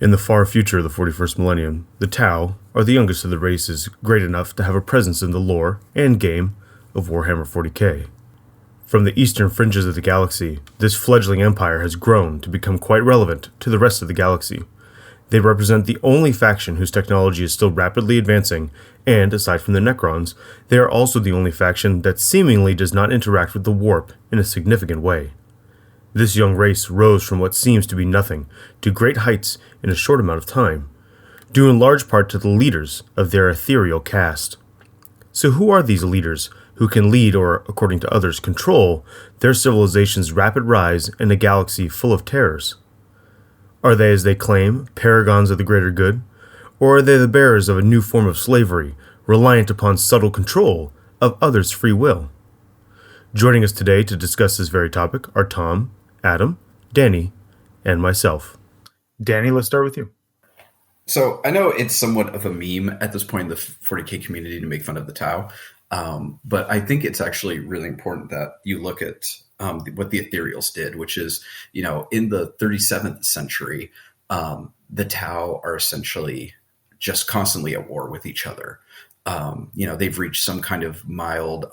In the far future of the 41st millennium, the Tau are the youngest of the races great enough to have a presence in the lore and game of Warhammer 40k. From the eastern fringes of the galaxy, this fledgling empire has grown to become quite relevant to the rest of the galaxy. They represent the only faction whose technology is still rapidly advancing, and aside from the Necrons, they are also the only faction that seemingly does not interact with the warp in a significant way. This young race rose from what seems to be nothing to great heights in a short amount of time, due in large part to the leaders of their ethereal caste. So who are these leaders who can lead, or, according to others, control, their civilization's rapid rise in a galaxy full of terrors? Are they, as they claim, paragons of the greater good, or are they the bearers of a new form of slavery, reliant upon subtle control of others' free will? Joining us today to discuss this very topic are Tom, Adam, Danny, and myself. Danny, let's start with you. So I know it's somewhat of a meme at this point in the 40k community to make fun of the Tau, but I think it's actually really important that you look at what the Ethereals did, which is, in the 37th century, the Tau are essentially just constantly at war with each other. They've reached some kind of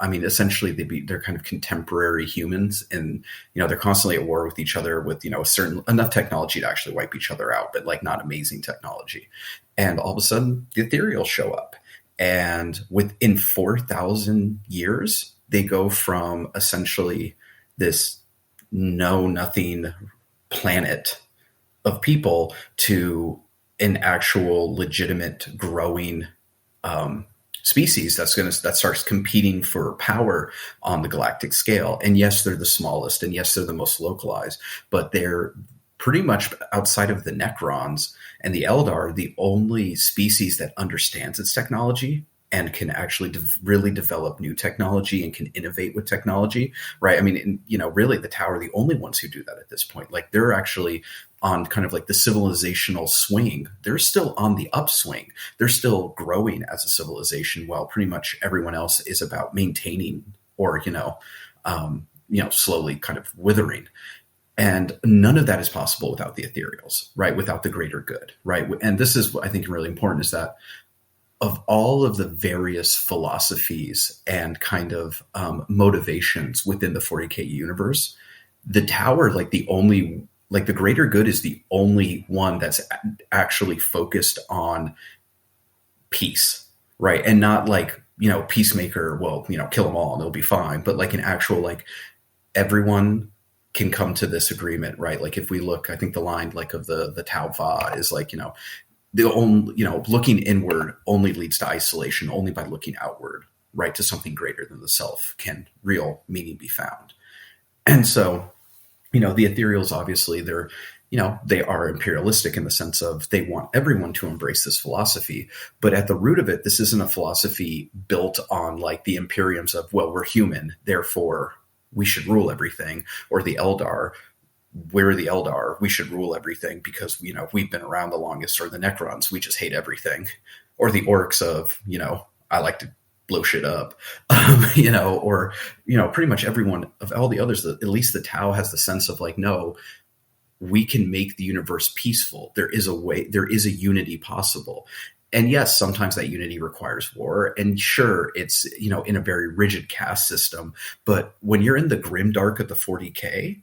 essentially they're kind of contemporary humans, and, they're constantly at war with each other with, enough technology to actually wipe each other out, but like not amazing technology. And all of a sudden the Ethereals show up, and within 4,000 years, they go from essentially this know-nothing planet of people to an actual legitimate growing species that starts competing for power on the galactic scale. And yes, they're the smallest, and yes, they're the most localized, but they're pretty much, outside of the Necrons and the Eldar, the only species that understands its technology and can actually really develop new technology and can innovate with technology, right? I mean, really the Tau are the only ones who do that at this point. Like, they're actually on kind of like the civilizational swing. They're still on the upswing. They're still growing as a civilization, while pretty much everyone else is about maintaining or, slowly kind of withering. And none of that is possible without the Ethereals, right? Without the greater good, right? And this is what I think really important, is that of all of the various philosophies and kind of motivations within the 40k universe, the Tau are like the greater good is the only one that's actually focused on peace, right? And not like, peacemaker, kill them all and it'll be fine. But like an actual, like, everyone can come to this agreement, right? Like, if we look, I think the line like of the Tau Va is like, the only, looking inward only leads to isolation. Only by looking outward, right, to something greater than the self can real meaning be found. And so, the Ethereals, obviously, they are imperialistic in the sense of they want everyone to embrace this philosophy. But at the root of it, this isn't a philosophy built on like the Imperiums of, well, we're human, therefore we should rule everything, or the Eldar, we're the Eldar, we should rule everything because, we've been around the longest, or the Necrons, we just hate everything, or the Orcs of, I like to blow shit up, or, pretty much everyone of all the others. At least the Tau has the sense of like, no, we can make the universe peaceful. There is a way, there is a unity possible. And yes, sometimes that unity requires war. And sure, it's, in a very rigid caste system. But when you're in the grimdark of the 40K,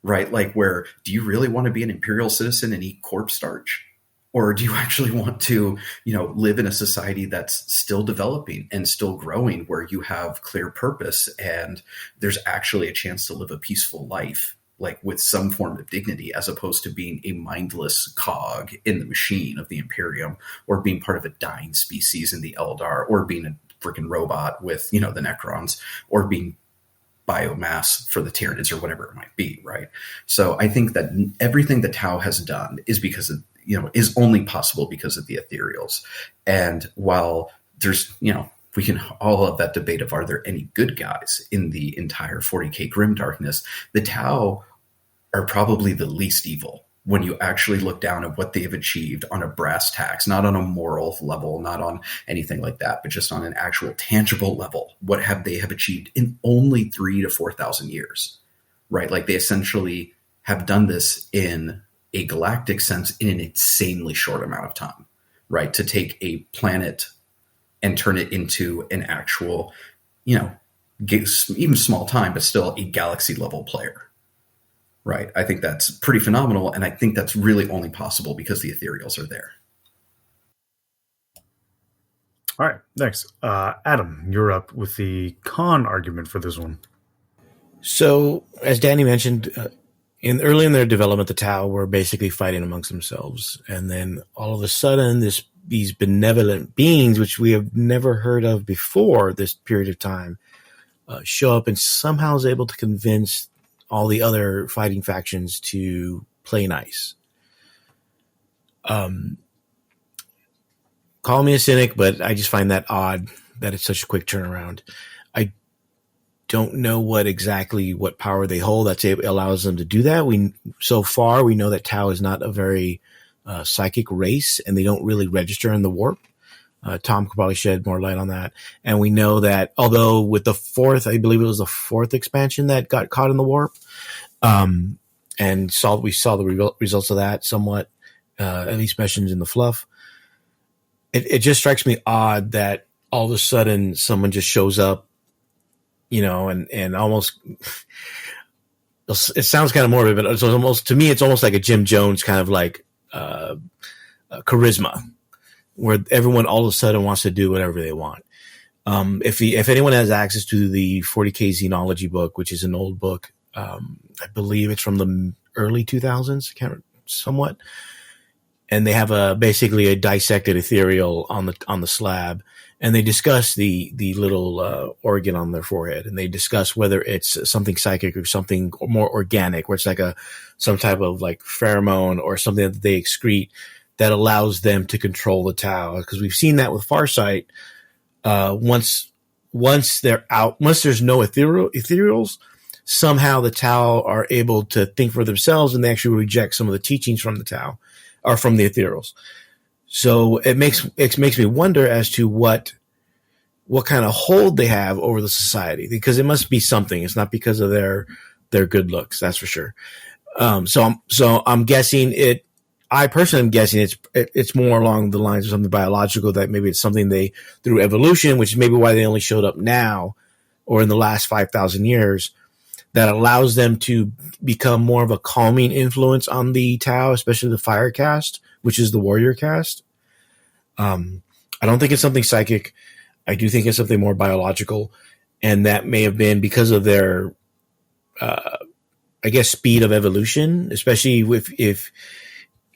right, like, where do you really want to be an Imperial citizen and eat corpse starch? Or do you actually want to, live in a society that's still developing and still growing, where you have clear purpose and there's actually a chance to live a peaceful life, like with some form of dignity, as opposed to being a mindless cog in the machine of the Imperium, or being part of a dying species in the Eldar, or being a freaking robot with, the Necrons, or being biomass for the Tyranids, or whatever it might be, right? So I think that everything that Tau has done is because of, is only possible because of the Ethereals. And while there's, we can all have that debate of, are there any good guys in the entire 40k grimdarkness? The Tau are probably the least evil when you actually look down at what they've achieved on a brass tacks, not on a moral level, not on anything like that, but just on an actual tangible level. What have they achieved in only 3,000 to 4,000 years, right? Like, they essentially have done this in a galactic sense in an insanely short amount of time, right? To take a planet and turn it into an actual, even small time, but still a galaxy level player, right? I think that's pretty phenomenal. And I think that's really only possible because the Ethereals are there. All right, next. Adam, you're up with the con argument for this one. So, as Danny mentioned, early in their development, the Tau were basically fighting amongst themselves. And then all of a sudden, these benevolent beings, which we have never heard of before this period of time, show up and somehow is able to convince all the other fighting factions to play nice. Call me a cynic, but I just find that odd that it's such a quick turnaround. I don't know what power they hold that allows them to do that. So far we know that Tau is not a very psychic race, and they don't really register in the warp. Tom could probably shed more light on that. And we know that although with the I believe it was the fourth expansion that got caught in the warp, and we saw the results of that somewhat, at least mentioned in the fluff. It just strikes me odd that all of a sudden someone just shows up, and almost, it sounds kind of morbid, but it's almost, to me, it's almost like a Jim Jones kind of like charisma, where everyone all of a sudden wants to do whatever they want. If anyone has access to the 40K Xenology book, which is an old book, I believe it's from the early 2000s, somewhat. And they have basically a dissected ethereal on the slab, and they discuss the little organ on their forehead, and they discuss whether it's something psychic or something more organic, where it's like some type of like pheromone or something that they excrete that allows them to control the Tau. Because we've seen that with Farsight. Once they're out, once there's no ethereals, somehow the Tau are able to think for themselves, and they actually reject some of the teachings from the Tau. Or from the Ethereals. So it makes me wonder as to what kind of hold they have over the society, because it must be something. It's not because of their good looks, that's for sure. So I'm guessing it. I personally am guessing it's more along the lines of something biological, that maybe it's something they through evolution, which is maybe why they only showed up now or in the last 5,000 years, that allows them to become more of a calming influence on the Tau, especially the fire caste, which is the warrior caste. I don't think it's something psychic. I do think it's something more biological, and that may have been because of their, speed of evolution, especially if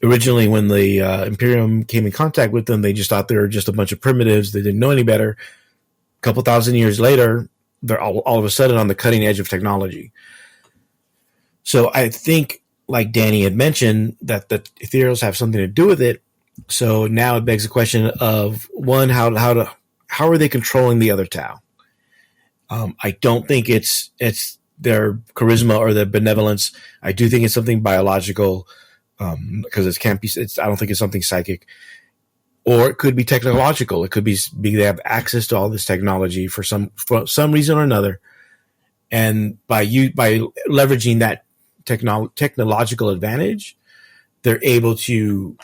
originally when the Imperium came in contact with them, they just thought they were just a bunch of primitives. They didn't know any better. A couple thousand years later, they're all of a sudden on the cutting edge of technology. So I think, like Danny had mentioned, that the Ethereals have something to do with it. So now it begs the question of, one, how are they controlling the other Tau? I don't think it's their charisma or their benevolence. I do think it's something biological, because I don't think it's something psychic. Or it could be technological. It could be they have access to all this technology for some reason or another, and by leveraging that technological advantage, they're able to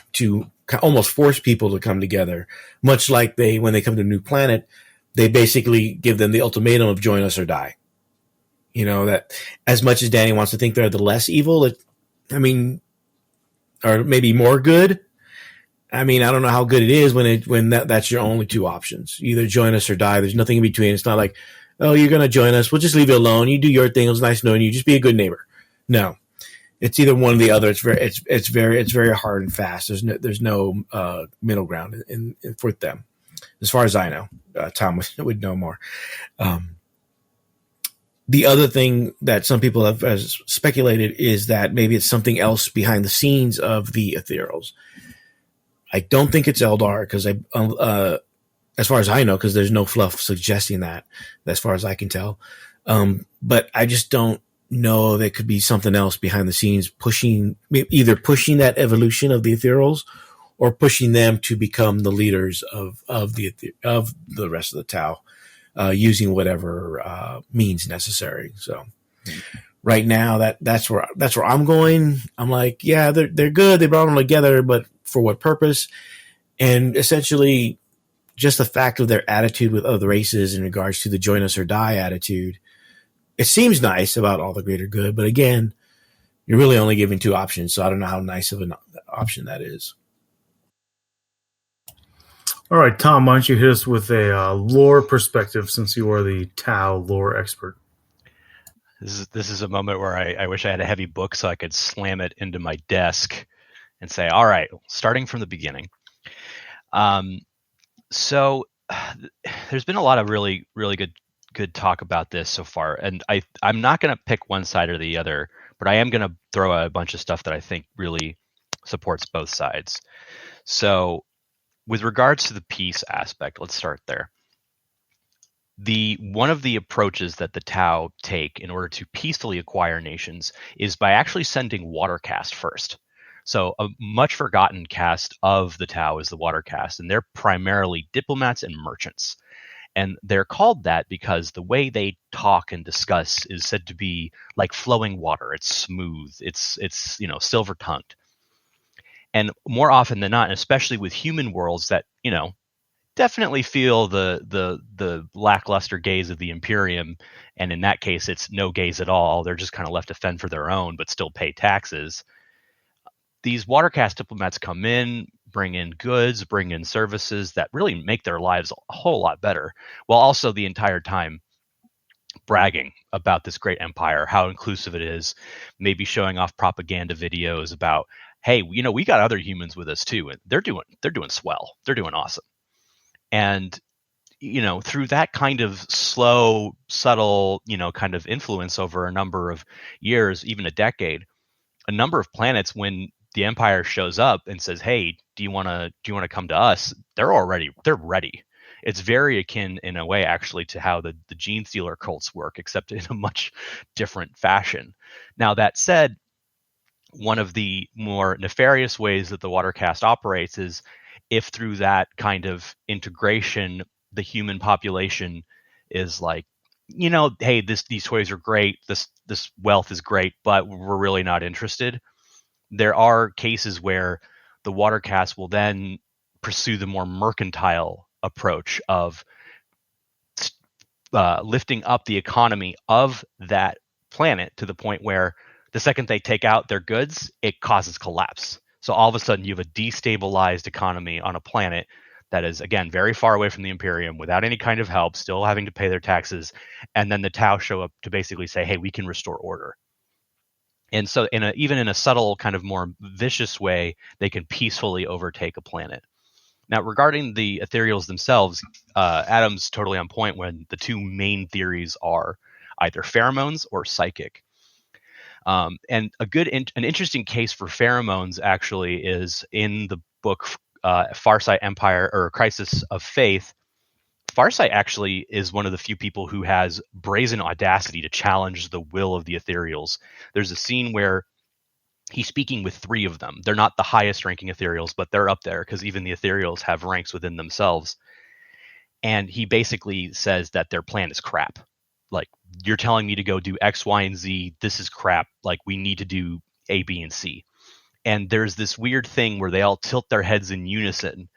almost force people to come together. Much like when they come to a new planet, they basically give them the ultimatum of join us or die. That as much as Danny wants to think they're the less evil, or maybe more good. I don't know how good it is when that's your only two options. Either join us or die. There's nothing in between. It's not like, oh, you're going to join us. We'll just leave you alone. You do your thing. It was nice knowing you. Just be a good neighbor. No, it's either one or the other. It's very hard and fast. There's no middle ground for them, as far as I know. Tom would know more. The other thing that some people have speculated is that maybe it's something else behind the scenes of the Ethereals. I don't think it's Eldar, because as far as I know, because there's no fluff suggesting that, as far as I can tell. But I just don't know. There could be something else behind the scenes either pushing that evolution of the Ethereals, or pushing them to become the leaders of the rest of the Tau, using whatever means necessary. So right now, that's where I'm going. I'm like, yeah, they're good. They brought them together, but for what purpose? And essentially, just the fact of their attitude with other races in regards to the join us or die attitude. It seems nice about all the greater good, but again, you're really only giving two options, so I don't know how nice of an option that is. All right, Tom, why don't you hit us with a lore perspective, since you are the Tau lore expert? This is a moment where I wish I had a heavy book so I could slam it into my desk and say, all right, starting from the beginning. So there's been a lot of really, really good talk about this so far, and I'm not going to pick one side or the other, but I am going to throw out a bunch of stuff that I think really supports both sides. So with regards to the peace aspect, let's start there. One of the approaches that the Tau take in order to peacefully acquire nations is by actually sending water caste first. So a much forgotten caste of the Tau is the water caste, and they're primarily diplomats and merchants. And they're called that because the way they talk and discuss is said to be like flowing water. It's smooth. It's silver tongued. And more often than not, and especially with human worlds that, definitely feel the lackluster gaze of the Imperium, and in that case, it's no gaze at all. They're just kind of left to fend for their own, but still pay taxes. These water caste diplomats come in, bring in goods, bring in services that really make their lives a whole lot better, while also the entire time bragging about this great empire, how inclusive it is, maybe showing off propaganda videos about, hey, we got other humans with us too, and they're doing swell, they're doing awesome. And through that kind of slow, subtle, kind of influence over a number of years, even a decade, a number of planets, when the empire shows up and says, hey, do you want to come to us, they're ready. It's very akin in a way actually to how the gene stealer cults work, except in a much different fashion. Now, that said, one of the more nefarious ways that the water caste operates is if through that kind of integration, the human population is like, hey, these toys are great, this wealth is great, but we're really not interested. There are cases where the water caste will then pursue the more mercantile approach of lifting up the economy of that planet to the point where the second they take out their goods, it causes collapse. So all of a sudden you have a destabilized economy on a planet that is, again, very far away from the Imperium, without any kind of help, still having to pay their taxes. And then the Tau show up to basically say, hey, we can restore order. And so even in a subtle kind of more vicious way, they can peacefully overtake a planet. Now, regarding the Ethereals themselves, Adam's totally on point when the two main theories are either pheromones or psychic. And an interesting case for pheromones actually is in the book Farsight Empire or Crisis of Faith. Farsight actually is one of the few people who has brazen audacity to challenge the will of the Ethereals. There's a scene where he's speaking with three of them. They're not the highest ranking Ethereals, but they're up there because even the Ethereals have ranks within themselves. And he basically says that their plan is crap. Like, you're telling me to go do X, Y, and Z. This is crap. Like, we need to do A, B, and C. And there's this weird thing where they all tilt their heads in unison,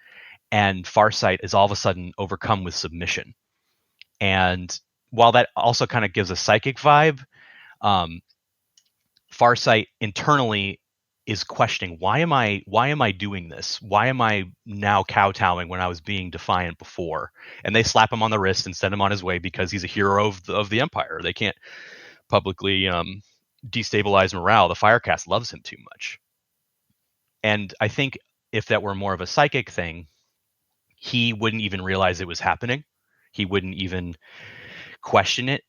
and Farsight is all of a sudden overcome with submission. And while that also kind of gives a psychic vibe, Farsight internally is questioning, why am I doing this? Why am I now kowtowing when I was being defiant before? And they slap him on the wrist and send him on his way because he's a hero of the Empire. They can't publicly destabilize morale. The Firecast loves him too much. And I think if that were more of a psychic thing, he wouldn't even realize it was happening. He wouldn't even question it.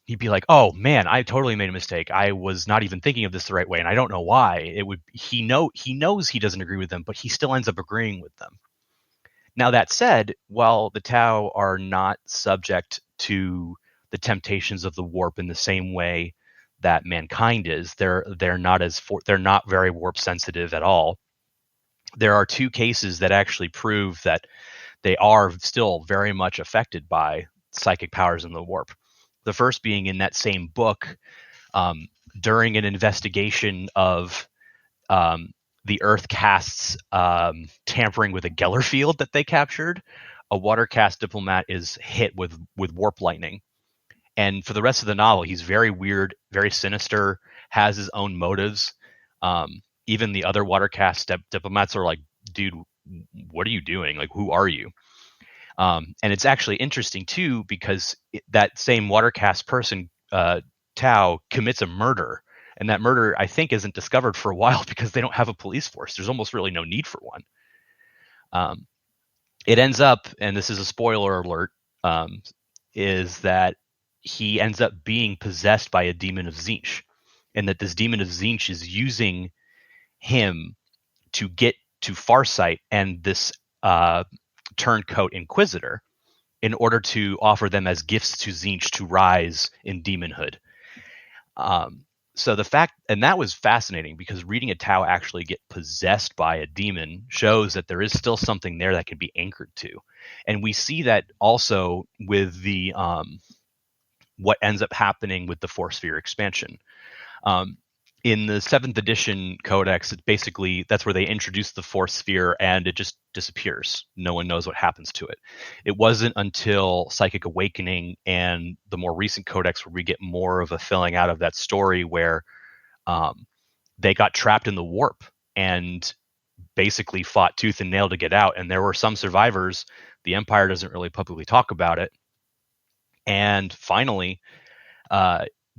He'd be like, oh man, I totally made a mistake. I was not even thinking of this the right way, and I don't know why. He knows he doesn't agree with them, but he still ends up agreeing with them. Now, that said, while the Tau are not subject to the temptations of the warp in the same way that mankind is, they're not very warp sensitive at all. There are two cases that actually prove that they are still very much affected by psychic powers in the warp. The first being in that same book, during an investigation of the Earth Caste's tampering with a Geller field that they captured, a Water Caste diplomat is hit with warp lightning. And for the rest of the novel, he's very weird, very sinister, has his own motives. Even the other Water Caste diplomats are like, dude, what are you doing? Like, who are you? And it's actually interesting, too, because that same Water Caste person, Tau, commits a murder. And that murder, I think, isn't discovered for a while because they don't have a police force. There's almost really no need for one. It ends up, and this is a spoiler alert, is that he ends up being possessed by a demon of Tzeentch. And that this demon of Tzeentch is using him to get to Farsight and this turncoat Inquisitor in order to offer them as gifts to Tzeentch to rise in demonhood. So the fact, and that was fascinating because reading a Tau actually get possessed by a demon shows that there is still something there that can be anchored to. And we see that also with the what ends up happening with the Force Sphere expansion. In the 7th edition codex, it's basically, that's where they introduce the Force Sphere and it just disappears. No one knows what happens to it. It wasn't until Psychic Awakening and the more recent codex where we get more of a filling out of that story where they got trapped in the warp and basically fought tooth and nail to get out. And there were some survivors. The Empire doesn't really publicly talk about it. And finally,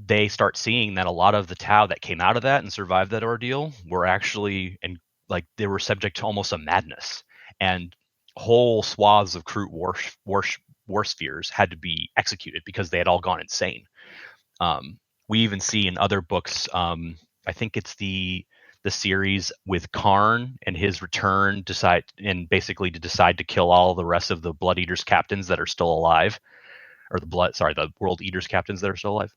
they start seeing that a lot of the Tau that came out of that and survived that ordeal were actually, and like they were subject to almost a madness, and whole swaths of Kroot war spheres had to be executed because they had all gone insane. We even see in other books, I think it's the series with Karn and his return decide to kill all the rest of the Blood Eaters captains that are still alive. Or the World Eaters captains that are still alive.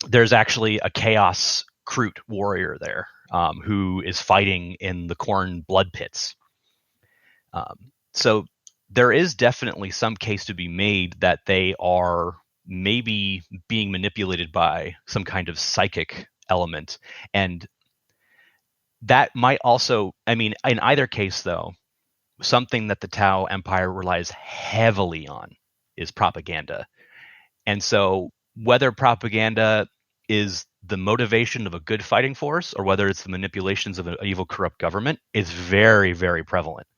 There's actually a Chaos Kroot warrior there who is fighting in the Khorne blood pits. So there is definitely some case to be made that they are maybe being manipulated by some kind of psychic element. And that might also, in either case, though, something that the Tau Empire relies heavily on is propaganda. And so whether propaganda is the motivation of a good fighting force or whether it's the manipulations of an evil, corrupt government is very, very prevalent.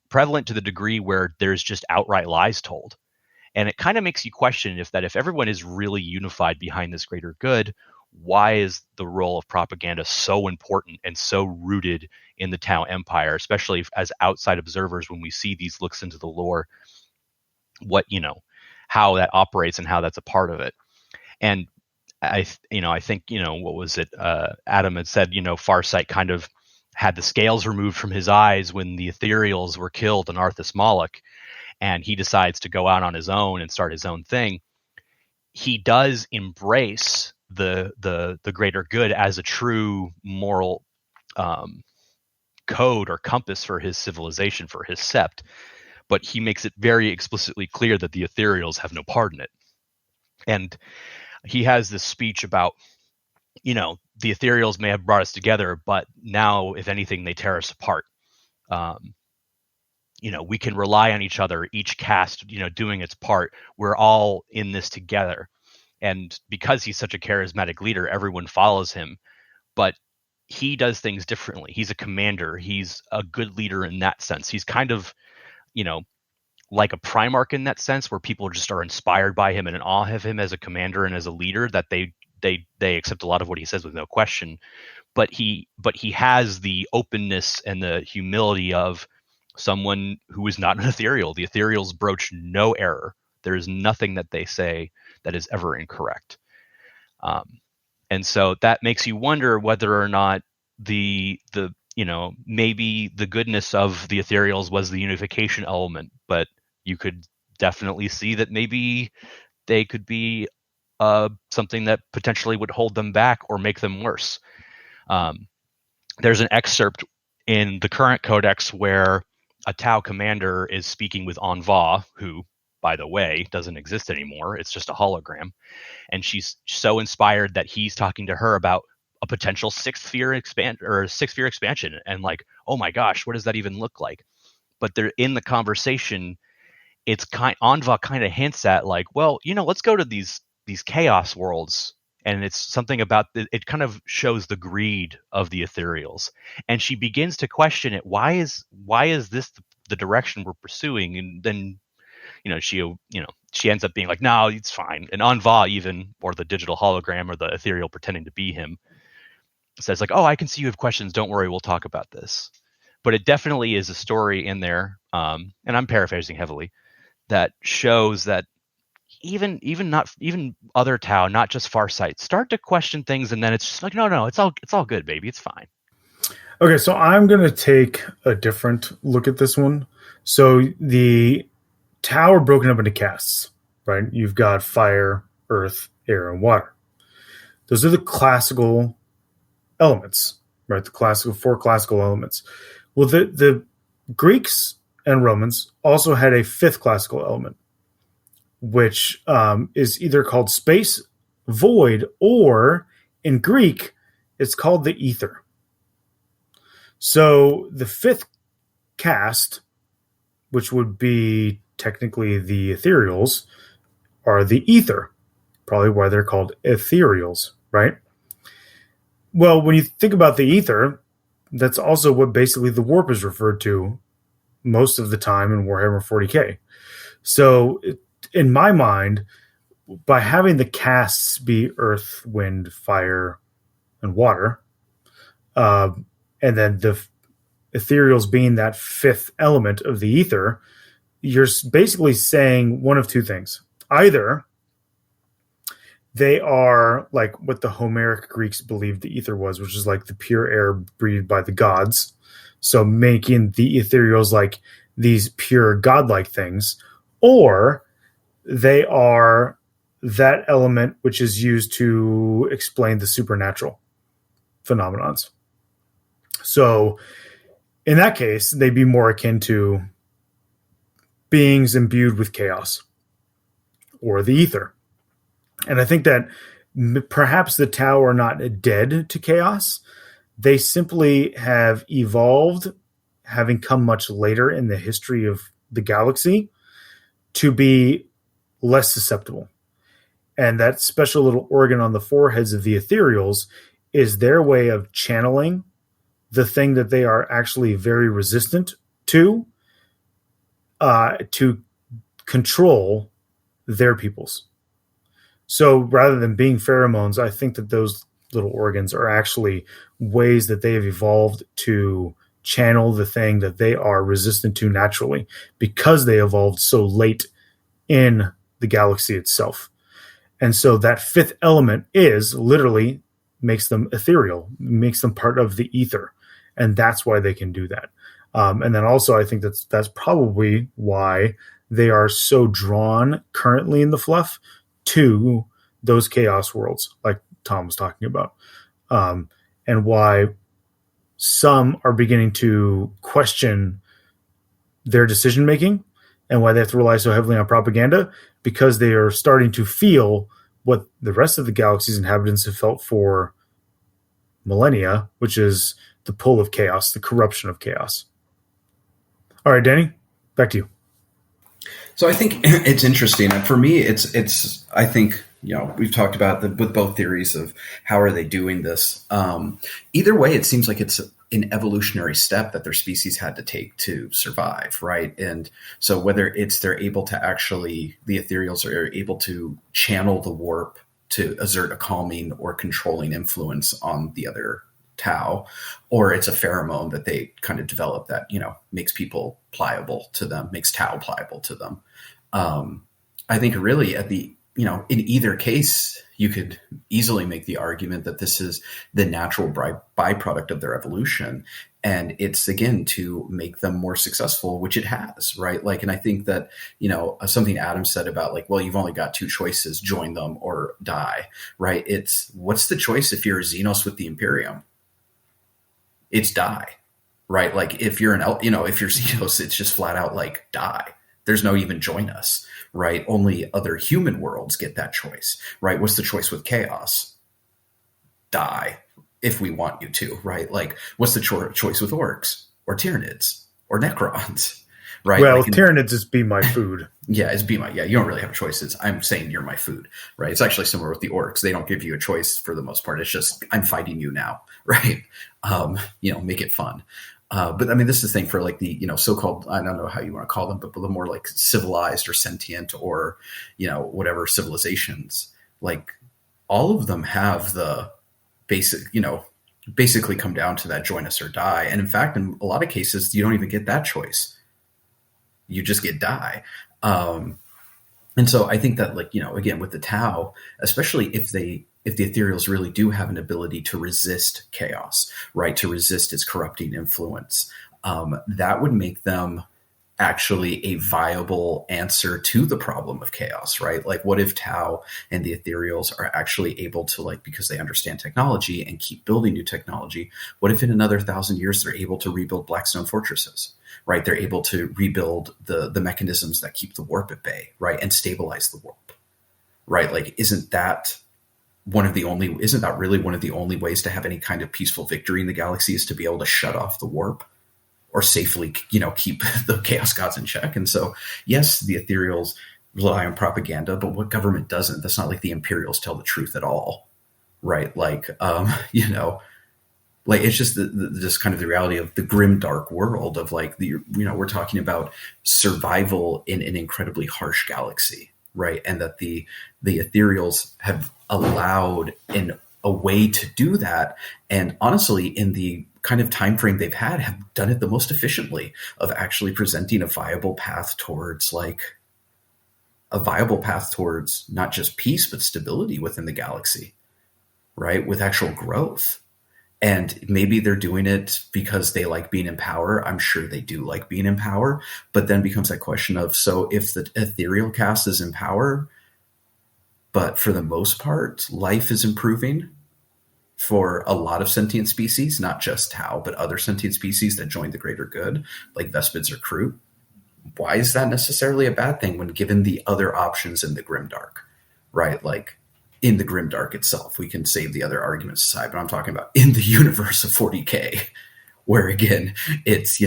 Prevalent to the degree where there's just outright lies told. And it kind of makes you question if everyone is really unified behind this greater good, why is the role of propaganda so important and so rooted in the Tau Empire, especially as outside observers when we see these looks into the lore, how that operates and how that's a part of it. And I think, what was it? Adam had said, Farsight kind of had the scales removed from his eyes when the Ethereals were killed on Arthas Moloch, and he decides to go out on his own and start his own thing. He does embrace the greater good as a true moral code or compass for his civilization, for his sept, but he makes it very explicitly clear that the Ethereals have no part in it. And he has this speech about, the Ethereals may have brought us together, but now, if anything, they tear us apart. We can rely on each other, each caste, doing its part. We're all in this together. And because he's such a charismatic leader, everyone follows him. But he does things differently. He's a commander. He's a good leader in that sense. He's kind of, like a Primarch in that sense, where people just are inspired by him and in awe of him as a commander and as a leader, that they accept a lot of what he says with no question. But he has the openness and the humility of someone who is not an Ethereal. The Ethereals broach no error. There is nothing that they say that is ever incorrect. And so that makes you wonder whether or not maybe the goodness of the Ethereals was the unification element, but you could definitely see that maybe they could be something that potentially would hold them back or make them worse. There's an excerpt in the current codex where a Tau commander is speaking with Anva, who by the way, doesn't exist anymore. It's just a hologram. And she's so inspired that he's talking to her about a potential sixth sphere expansion. And like, oh my gosh, what does that even look like? But they're in the conversation. It's Anva kind of hints at like, well, let's go to these chaos worlds. And it's something about it kind of shows the greed of the Ethereals. And she begins to question it. Why is this the direction we're pursuing? And then, she ends up being like, no, it's fine. And Anva even, or the digital hologram or the Ethereal pretending to be him, says like, oh, I can see you have questions. Don't worry, we'll talk about this. But it definitely is a story in there, and I'm paraphrasing heavily, that shows that even other Tau, not just Farsight, start to question things, and then it's just like, no, it's all good, baby, it's fine. Okay, so I'm gonna take a different look at this one. So the Tau are broken up into castes, right? You've got fire, earth, air, and water. Those are the classical elements, right? The four classical elements. Well, the Greeks and Romans also had a fifth classical element, which is either called space, void, or in Greek, it's called the ether. So the fifth caste, which would be technically the Ethereals, are the ether. Probably why they're called Ethereals, right? Well, when you think about the ether, that's also what basically the warp is referred to most of the time in Warhammer 40k. So in my mind, by having the castes be earth, wind, fire, and water, and then the Ethereals being that fifth element of the ether, you're basically saying one of two things. Either they are like what the Homeric Greeks believed the ether was, which is like the pure air breathed by the gods. So making the Ethereals like these pure godlike things, or they are that element which is used to explain the supernatural phenomenons. So in that case, they'd be more akin to beings imbued with chaos or the ether. And I think that perhaps the Tau are not dead to chaos. They simply have evolved, having come much later in the history of the galaxy, to be less susceptible. And that special little organ on the foreheads of the Ethereals is their way of channeling the thing that they are actually very resistant to control their peoples. So rather than being pheromones, I think that those little organs are actually ways that they have evolved to channel the thing that they are resistant to naturally, because they evolved so late in the galaxy itself. And so that fifth element is literally makes them ethereal, makes them part of the ether. And that's why they can do that. And then also I think that's probably why they are so drawn currently in the fluff to those chaos worlds, like Tom was talking about, and why some are beginning to question their decision making and why they have to rely so heavily on propaganda, because they are starting to feel what the rest of the galaxy's inhabitants have felt for millennia, which is the pull of chaos, the corruption of chaos. All right, Danny, back to you. So I think it's interesting. And for me, it's I think, we've talked about with both theories of how are they doing this. Either way, it seems like it's an evolutionary step that their species had to take to survive, right? And so whether it's the Ethereals are able to channel the warp to exert a calming or controlling influence on the other Tau, or it's a pheromone that they kind of develop that, makes people pliable to them, makes Tau pliable to them. I think really in either case, you could easily make the argument that this is the natural byproduct of their evolution. And it's, again, to make them more successful, which it has, right? And I think that, something Adam said about well, you've only got two choices, join them or die, right? It's what's the choice if you're a Xenos with the Imperium? It's die, right? If you're if you're Xenos, it's just flat out die. There's no even join us, right? Only other human worlds get that choice, right? What's the choice with chaos? Die if we want you to, right? Like, what's the choice with orcs or Tyranids or Necrons, right? Well, like Tyranids is be my food. Yeah, it's be my, yeah, you don't really have choices. I'm saying you're my food, right? It's actually similar with the orcs. They don't give you a choice for the most part. It's just, I'm fighting you now, right? Make it fun. But I mean, this is the thing for like the, so-called, I don't know how you want to call them, but the more like civilized or sentient or, whatever civilizations, like all of them have the basically come down to that join us or die. And in fact, in a lot of cases, you don't even get that choice. You just get die. And so I think that, like, again, with the Tau, especially if the Ethereals really do have an ability to resist chaos, right, to resist its corrupting influence, that would make them actually a viable answer to the problem of chaos, right? Like, what if Tau and the Ethereals are actually able to, like, because they understand technology and keep building new technology, what if in another 1,000 years they're able to rebuild Blackstone fortresses? Right, they're able to rebuild the mechanisms that keep the warp at bay, right, and stabilize the warp, right? Like, isn't that really one of the only ways to have any kind of peaceful victory in the galaxy, is to be able to shut off the warp or safely, keep the chaos gods in check? And so, yes, the Ethereals rely on propaganda, but what government doesn't? That's not like the Imperials tell the truth at all, right? Like, like, it's just just kind of the reality of the grim, dark world of, like, we're talking about survival in an incredibly harsh galaxy, right? And that the Ethereals have allowed in a way to do that. And honestly, in the kind of time frame they've had, have done it the most efficiently, of actually presenting a viable path towards not just peace, but stability within the galaxy, right? With actual growth. And maybe they're doing it because they like being in power. I'm sure they do like being in power. But then becomes that question of, so if the ethereal caste is in power, but for the most part, life is improving for a lot of sentient species, not just Tau, but other sentient species that join the greater good, like Vespids or Kroot, why is that necessarily a bad thing when given the other options in the grimdark, right? Like, in the grimdark itself, we can save the other arguments aside, but I'm talking about in the universe of 40K, where, again, it's,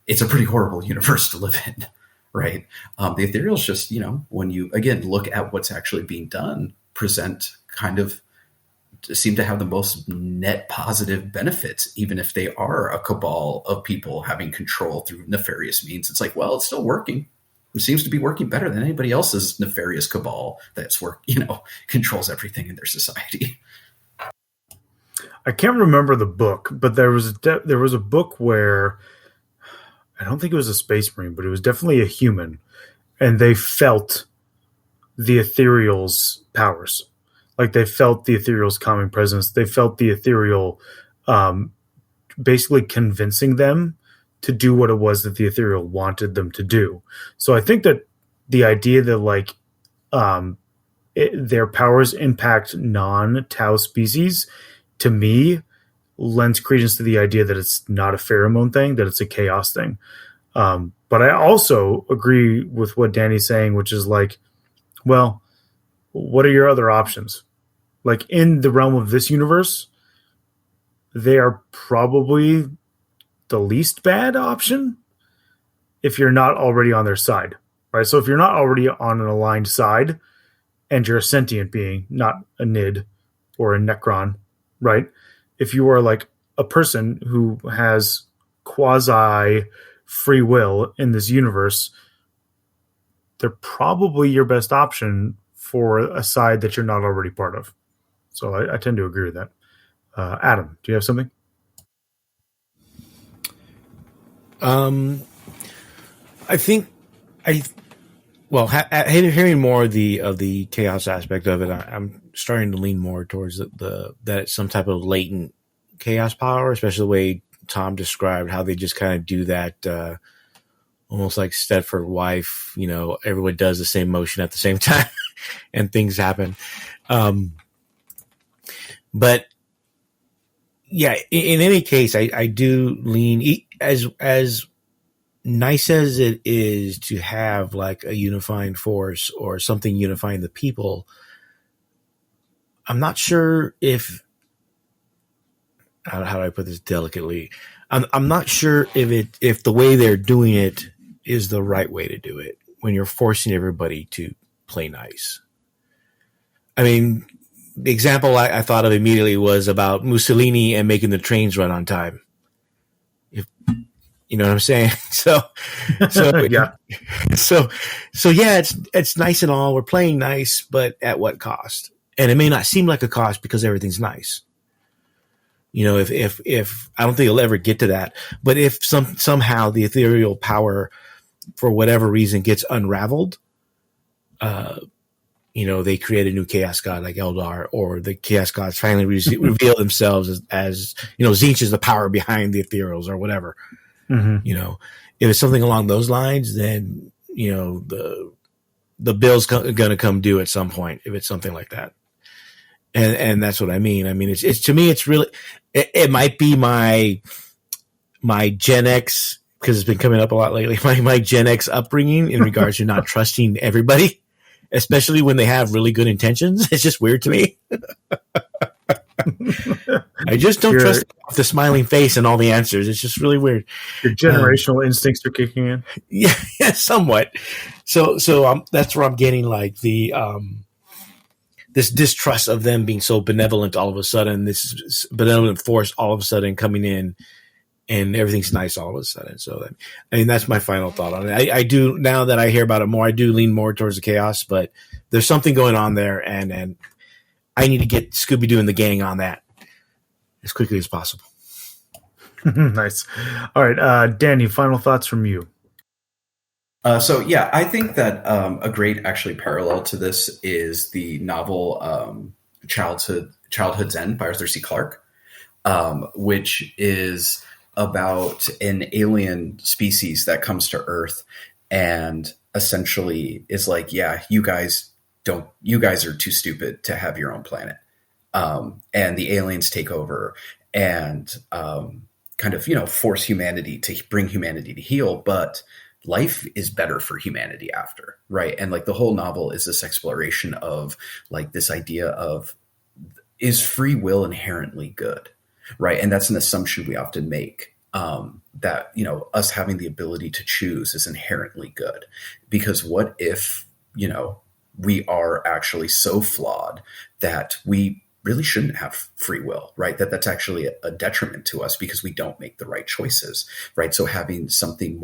it's a pretty horrible universe to live in, right? The Ethereals just, when you, again, look at what's actually being done, present kind of, seem to have the most net positive benefits, even if they are a cabal of people having control through nefarious means. It's like, well, it's still working. It seems to be working better than anybody else's nefarious cabal that's controls everything in their society. I can't remember the book, but there was a book where, I don't think it was a space marine, but it was definitely a human, and they felt the Ethereal's powers. Like, they felt the Ethereal's calming presence. They felt the Ethereal basically convincing them to do what it was that the Ethereal wanted them to do. So I think that the idea that, their powers impact non-Tau species, to me, lends credence to the idea that it's not a pheromone thing, that it's a chaos thing. But I also agree with what Danny's saying, which is like, well, what are your other options? Like, in the realm of this universe, they are probably the least bad option if you're not already on their side, right? So if you're not already on an aligned side and you're a sentient being, not a Nid or a Necron, right? If you are like a person who has quasi free will in this universe, they're probably your best option for a side that you're not already part of. So I tend to agree with that. Adam, do you have something? I think hearing more of the chaos aspect of it, I'm starting to lean more towards that it's some type of latent chaos power, especially the way Tom described how they just kind of do that, almost like Stepford wife. Everyone does the same motion at the same time, and things happen. But yeah, in any case, I do lean as nice as it is to have like a unifying force or something unifying the people, I'm not sure if, how do I put this delicately? I'm not sure if the way they're doing it is the right way to do it when you're forcing everybody to play nice. I mean, the example I thought of immediately was about Mussolini and making the trains run on time. If you know what I'm saying? So Yeah. So yeah, it's nice and all. We're playing nice, but at what cost? And it may not seem like a cost because everything's nice. You know, if I don't think it'll ever get to that, but if somehow the ethereal power, for whatever reason, gets unraveled, you know, they create a new chaos god like Eldar, or the chaos gods finally reveal themselves as you know, Tzeentch is the power behind the Ethereals or whatever. Mm-hmm. You know, if it's something along those lines, then you know the bill's going to come due at some point if it's something like that. And that's what I mean. I mean, it's to me, it's really, it might be my Gen X, because it's been coming up a lot lately, my Gen X upbringing in regards to not trusting everybody, especially when they have really good intentions. It's just weird to me. I just don't trust the smiling face and all the answers. It's just really weird. Your generational instincts are kicking in. Yeah, somewhat. So that's where I'm getting like the, this distrust of them being so benevolent all of a sudden, this benevolent force all of a sudden coming in, and everything's nice all of a sudden. So, I mean, that's my final thought on it. I do, now that I hear about it more, I do lean more towards the chaos, but there's something going on there, and I need to get Scooby-Doo and the gang on that as quickly as possible. Nice. All right, Danny, final thoughts from you. So yeah, I think that a great actually parallel to this is the novel Childhood's End by Arthur C. Clarke, which is about an alien species that comes to Earth and essentially is like, yeah, you guys are too stupid to have your own planet. And the aliens take over and kind of, you know, force humanity to bring humanity to heal, but life is better for humanity after, right? And like the whole novel is this exploration of like this idea of, is free will inherently good, right? And that's an assumption we often make, that, you know, us having the ability to choose is inherently good. Because what if, you know, we are actually so flawed that we really shouldn't have free will, right? That's actually a detriment to us because we don't make the right choices, right? So having something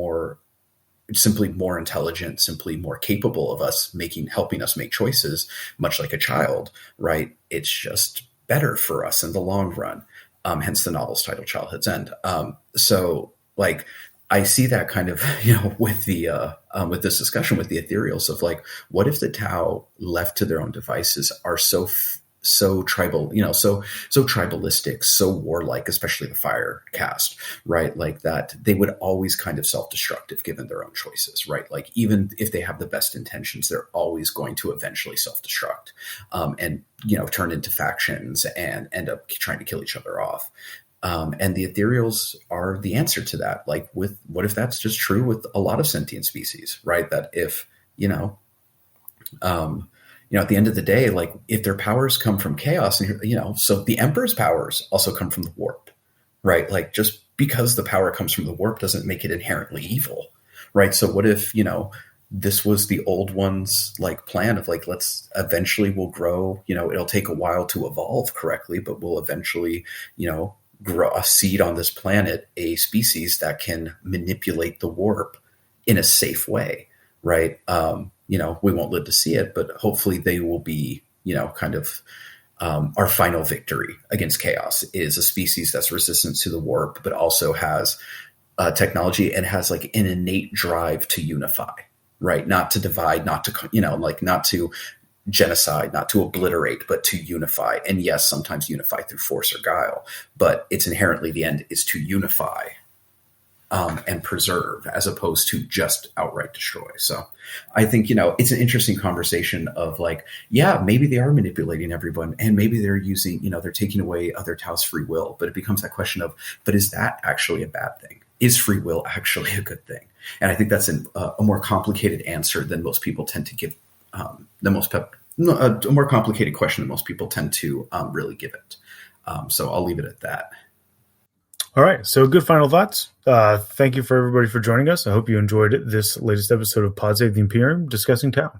simply more intelligent, simply more capable of us helping us make choices, much like a child, right? It's just better for us in the long run. Hence the novel's title, Childhood's End. So like, I see that kind of, you know, with with this discussion with the Ethereals of like, what if the Tau left to their own devices are so tribal, you know, so tribalistic, so warlike, especially the fire caste, right? Like that they would always kind of self-destructive given their own choices, right? Like even if they have the best intentions, they're always going to eventually self-destruct, and, you know, turn into factions and end up trying to kill each other off. And the Ethereals are the answer to that. Like what if that's just true with a lot of sentient species, right? That if, you know, at the end of the day, like if their powers come from chaos, and, you know, so the Emperor's powers also come from the warp, right? Like just because the power comes from the warp doesn't make it inherently evil, right? So what if, you know, this was the old one's like plan of like, we'll grow, you know, it'll take a while to evolve correctly, but we'll eventually, you know, grow a seed on this planet, a species that can manipulate the warp in a safe way, right? You know, we won't live to see it, but hopefully they will be, you know, kind of our final victory against chaos is a species that's resistant to the warp, but also has technology and has like an innate drive to unify, right? Not to divide, not to, you know, like not to genocide, not to obliterate, but to unify. And yes, sometimes unify through force or guile, but it's inherently the end is to unify and preserve as opposed to just outright destroy. So I think, you know, it's an interesting conversation of like, yeah, maybe they are manipulating everyone and maybe they're using, you know, they're taking away other Tau's free will, but it becomes that question of, but is that actually a bad thing? is free will actually a good thing? And I think that's a more complicated answer than most people tend to give. A more complicated question than most people tend to really give it. So I'll leave it at that. All right. So good final thoughts. Thank you for everybody for joining us. I hope you enjoyed this latest episode of Pod Save the Imperium discussing Tau.